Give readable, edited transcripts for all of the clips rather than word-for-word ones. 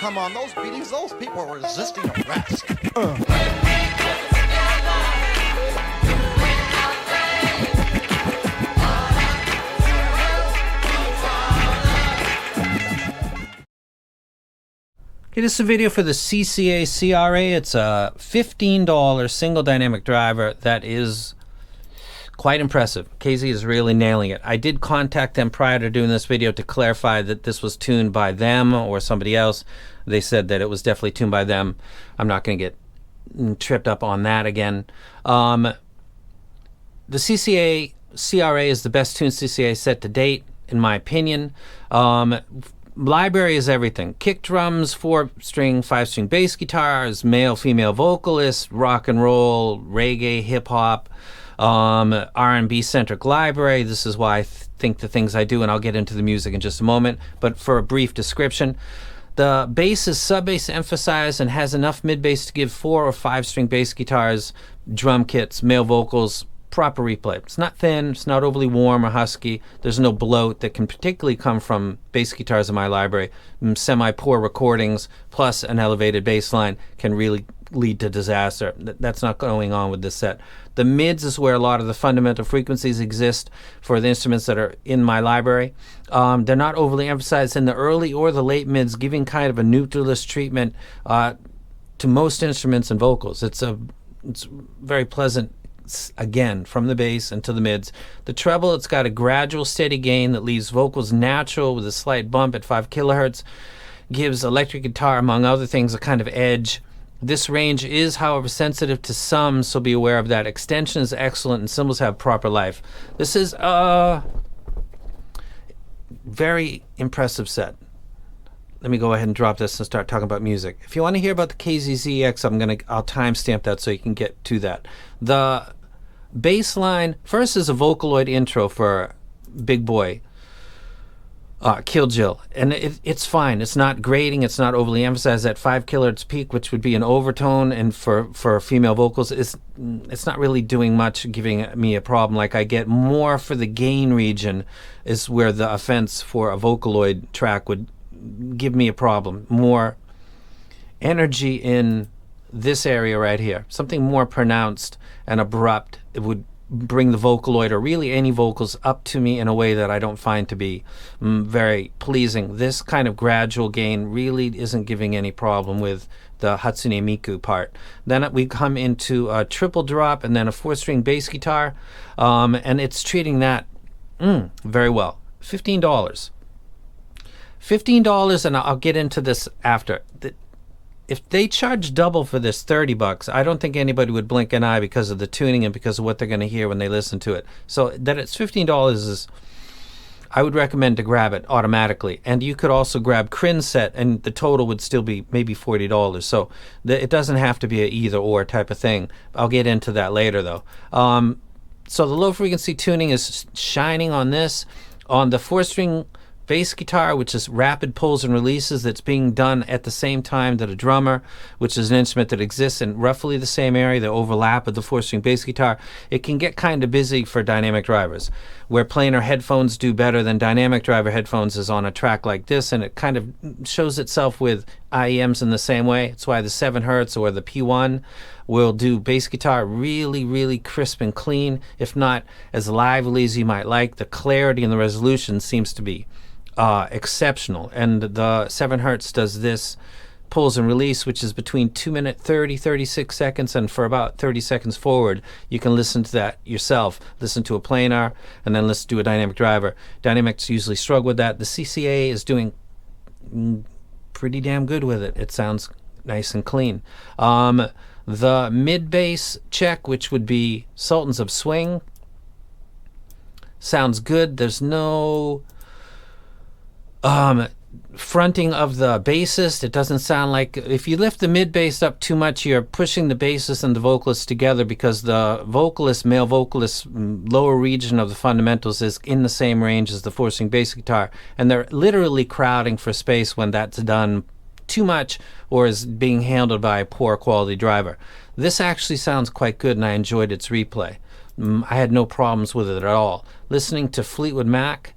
come on, those beatings, those people are resisting arrest. Okay, this is a video for the CCA CRA. It's a $15 single dynamic driver that is quite impressive. KZ is really nailing it. I did contact them prior to doing this video to clarify that this was tuned by them or somebody else. They said that it was definitely tuned by them. I'm not going to get tripped up on that again. The CCA CRA is the best tuned CCA set to date, in my opinion. Library is everything. Kick drums, 4-string, 5-string bass guitars, male, female vocalists, rock and roll, reggae, hip hop, R&B centric library. This is why I think the things I do, and I'll get into the music in just a moment. But for a brief description, the bass is sub-bass emphasized and has enough mid-bass to give 4 or 5-string bass guitars, drum kits, male vocals, proper replay. It's not thin, it's not overly warm or husky. There's no bloat that can particularly come from bass guitars in my library. Semi-poor recordings plus an elevated bass line can really lead to disaster. That's not going on with this set. The mids is where a lot of the fundamental frequencies exist for the instruments that are in my library. They're not overly emphasized in the early or the late mids, giving kind of a neutralist treatment to most instruments and vocals. It's very pleasant, again, from the bass and to the mids. The treble, it's got a gradual steady gain that leaves vocals natural with a slight bump at 5 kilohertz, gives electric guitar, among other things, a kind of edge. This range is, however, sensitive to some, so be aware of that. Extension is excellent and cymbals have proper life. This is a very impressive set. Let me go ahead and drop this and start talking about music. If you want to hear about the KZ-ZEX, I'll timestamp that so you can get to that. The bass line first is a Vocaloid intro for Big Boy, Kill Jill, and it's fine. It's not grating. It's not overly emphasized at 5 kilohertz peak, which would be an overtone, and for female vocals, it's not really doing much, giving me a problem. Like I get more for the gain region, is where the offense for a Vocaloid track would give me a problem. More energy in this area right here, something more pronounced and abrupt. It would bring the Vocaloid or really any vocals up to me in a way that I don't find to be very pleasing. This kind of gradual gain really isn't giving any problem with the Hatsune Miku part. Then we come into a triple drop and then a 4-string bass guitar, and it's treating that very well. $15. $15, and I'll get into this after. If they charge double for this, $30, I don't think anybody would blink an eye because of the tuning and because of what they're going to hear when they listen to it. So that it's $15 is, I would recommend to grab it automatically. And you could also grab Crin's set, and the total would still be maybe $40. So it doesn't have to be an either or type of thing. I'll get into that later though. So the low frequency tuning is shining on this. On the 4-string bass guitar, which is rapid pulls and releases, that's being done at the same time that a drummer, which is an instrument that exists in roughly the same area, the overlap of the 4-string bass guitar, it can get kind of busy for dynamic drivers. Where planar headphones do better than dynamic driver headphones is on a track like this, and it kind of shows itself with IEMs in the same way. It's why the 7 Hertz or the P1 will do bass guitar really, really crisp and clean, if not as lively as you might like. The clarity and the resolution seems to be exceptional, and the 7 Hertz does this pulls and release, which is between 2-minute 36 seconds, and for about 30 seconds forward you can listen to that yourself. Listen to a planar and then listen to a dynamic driver. Dynamics usually struggle with that. The CCA is doing pretty damn good with it. It sounds nice and clean. The mid bass check, which would be Sultans of Swing, sounds good. There's no fronting of the bassist. It doesn't sound like, if you lift the mid bass up too much, you're pushing the bassist and the vocalist together, because the vocalist, male vocalist, lower region of the fundamentals is in the same range as the 4-string bass guitar, and they're literally crowding for space when that's done too much or is being handled by a poor quality driver. This actually sounds quite good, and I enjoyed its replay. I had no problems with it at all. Listening to Fleetwood Mac,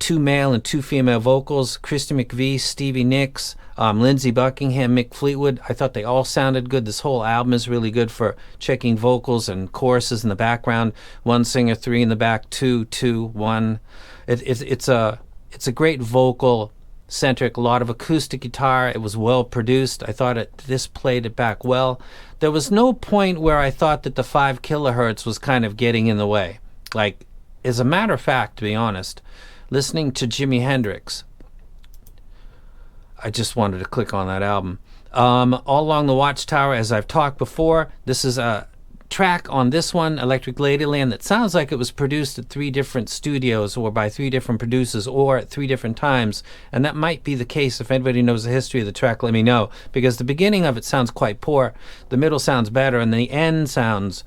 2 male and 2 female vocals, Christy McVie, Stevie Nicks, Lindsey Buckingham, Mick Fleetwood. I thought they all sounded good. This whole album is really good for checking vocals and choruses in the background. 1 singer, 3 in the back, 2, 2, 1. It's a great vocal centric, a lot of acoustic guitar. It was well produced. I thought this played it back well. There was no point where I thought that the 5 kilohertz was kind of getting in the way. Like, as a matter of fact, to be honest, listening to Jimi Hendrix, I just wanted to click on that album. All Along the Watchtower, as I've talked before, this is a track on this one, Electric Ladyland, that sounds like it was produced at 3 different studios or by 3 different producers or at 3 different times, and that might be the case. If anybody knows the history of the track, let me know, because the beginning of it sounds quite poor, the middle sounds better, and the end sounds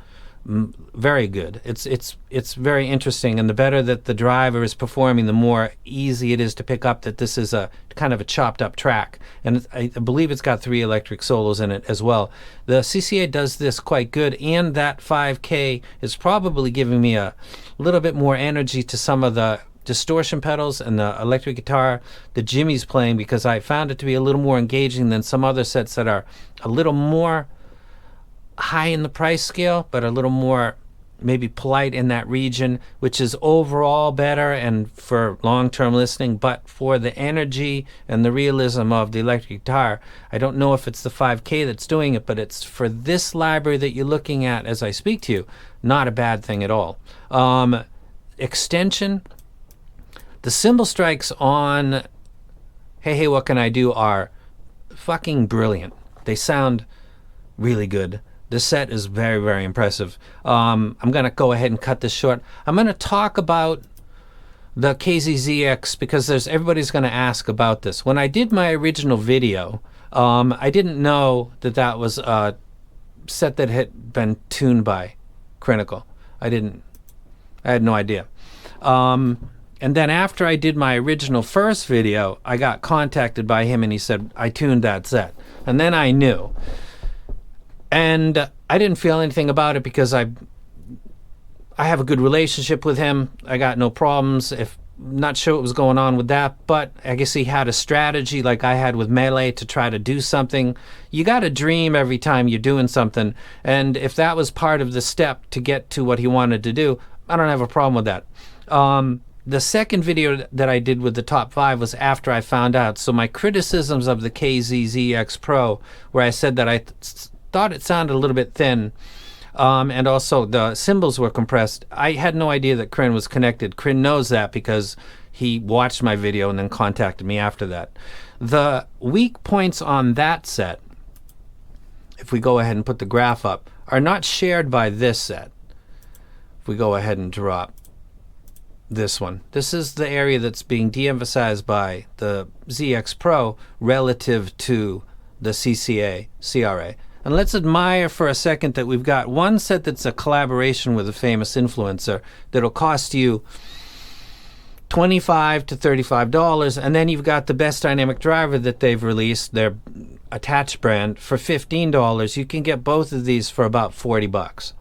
very good. It's very interesting, and the better that the driver is performing, the more easy it is to pick up that this is a kind of a chopped up track. And I believe it's got 3 electric solos in it as well. The CCA does this quite good, and that 5K is probably giving me a little bit more energy to some of the distortion pedals and the electric guitar that Jimmy's playing, because I found it to be a little more engaging than some other sets that are a little more high in the price scale, but a little more maybe polite in that region, which is overall better and for long-term listening. But for the energy and the realism of the electric guitar, I don't know if it's the 5K that's doing it, but it's for this library that you're looking at as I speak to you, not a bad thing at all. Extension, the cymbal strikes on Hey What Can I Do are fucking brilliant. They sound really good. The set is very, very impressive. I'm going to go ahead and cut this short. I'm going to talk about the KZZX because everybody's going to ask about this. When I did my original video, I didn't know that that was a set that had been tuned by Critical. I had no idea. And then after I did my original first video, I got contacted by him and he said, I tuned that set. And then I knew. And I didn't feel anything about it because I have a good relationship with him. I got no problems. Not sure what was going on with that, but I guess he had a strategy like I had with Melee to try to do something. You got to dream every time you're doing something. And if that was part of the step to get to what he wanted to do, I don't have a problem with that. The second video that I did with the top 5 was after I found out. So my criticisms of the ZEX Pro, where I said that I thought it sounded a little bit thin, and also the cymbals were compressed. I had no idea that Kryn was connected. Kryn knows that because he watched my video and then contacted me after that. The weak points on that set, if we go ahead and put the graph up, are not shared by this set. If we go ahead and drop this one, this is the area that's being de-emphasized by the ZEX Pro relative to the CCA CRA. And let's admire for a second that we've got one set that's a collaboration with a famous influencer that'll cost you $25 to $35, and then you've got the best dynamic driver that they've released, their attached brand, for $15. You can get both of these for about $40.